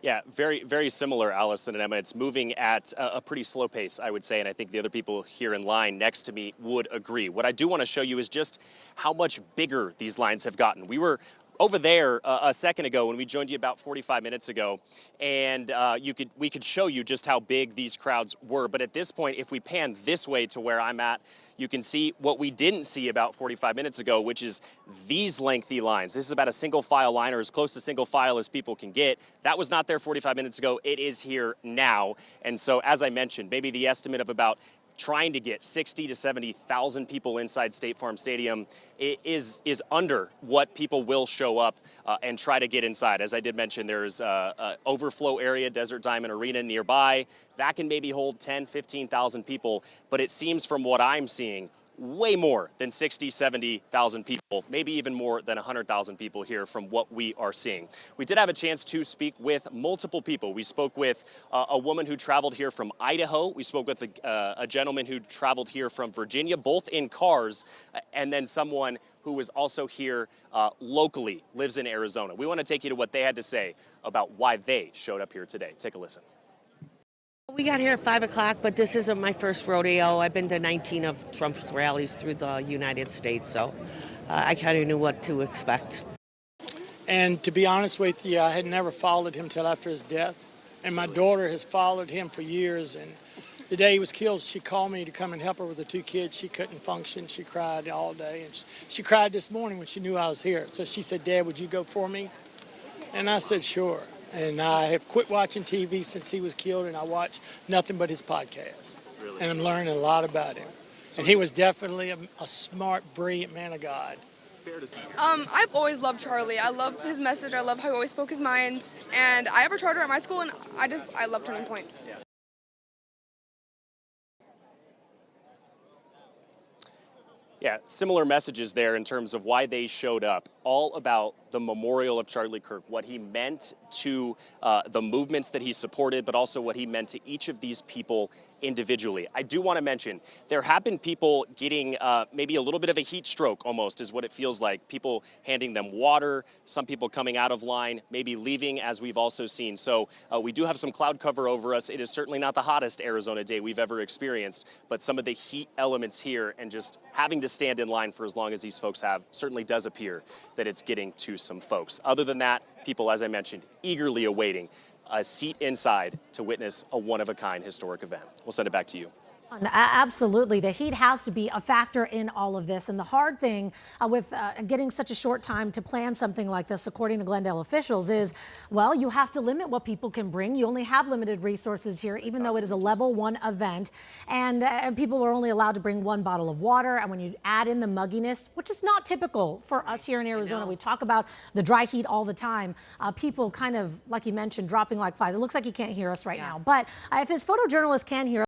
Yeah, very, very similar, Allison and Emma. It's moving at a pretty slow pace, I would say, and I think the other people here in line next to me would agree. What I do want to show you is just how much bigger these lines have gotten. We were over there a second ago when we joined you about 45 minutes ago, and we could show you just how big these crowds were. But at this point, if we pan this way to where I'm at, you can see what we didn't see about 45 minutes ago, which is these lengthy lines. This is about a single file line, or as close to single file as people can get. That was not there 45 minutes ago. It is here now. And so, as I mentioned, maybe the estimate of about trying to get 60 to 70,000 people inside State Farm Stadium is under what people will show up and try to get inside. As I did mention, there's an overflow area, Desert Diamond Arena nearby. That can maybe hold 10, 15,000 people, but it seems from what I'm seeing, way more than 60, 70,000 people, maybe even more than 100,000 people here from what we are seeing. We did have a chance to speak with multiple people. We spoke with a woman who traveled here from Idaho. We spoke with a gentleman who traveled here from Virginia, both in cars, and then someone who was also here locally, lives in Arizona. We want to take you to what they had to say about why they showed up here today. Take a listen. We got here at 5 o'clock, but this isn't my first rodeo. I've been to 19 of Trump's rallies through the United States, so I kind of knew what to expect. And to be honest with you, I had never followed him till after his death. And my daughter has followed him for years. And the day he was killed, she called me to come and help her with the two kids. She couldn't function. She cried all day. And she cried this morning when she knew I was here. So she said, "Dad, would you go for me?" And I said, "Sure." And I have quit watching TV since he was killed, and I watch nothing but his podcast. Really? And I'm learning a lot about him. And he was definitely a smart, brilliant man of God. Fair to say. I've always loved Charlie. I love his message. I love how he always spoke his mind. And I have a charter at my school, and I love Turning Point. Yeah. Yeah, similar messages there in terms of why they showed up, all about the memorial of Charlie Kirk, what he meant to the movements that he supported, but also what he meant to each of these people individually. I do want to mention, there have been people getting maybe a little bit of a heat stroke almost is what it feels like. People handing them water, some people coming out of line, maybe leaving, as we've also seen. So we do have some cloud cover over us. It is certainly not the hottest Arizona day we've ever experienced, but some of the heat elements here and just having to stand in line for as long as these folks have certainly does appear that it's getting to some folks. Other than that, people, as I mentioned, eagerly awaiting a seat inside to witness a one-of-a-kind historic event. We'll send it back to you. Absolutely. The heat has to be a factor in all of this. And the hard thing with getting such a short time to plan something like this, according to Glendale officials, is, well, you have to limit what people can bring. You only have limited resources here, even though it is a level 1 event. And people were only allowed to bring 1 bottle of water. And when you add in the mugginess, which is not typical for us here in Arizona, we talk about the dry heat all the time. People kind of, like you mentioned, dropping like flies. It looks like he can't hear us right now. But if his photojournalist can hear us,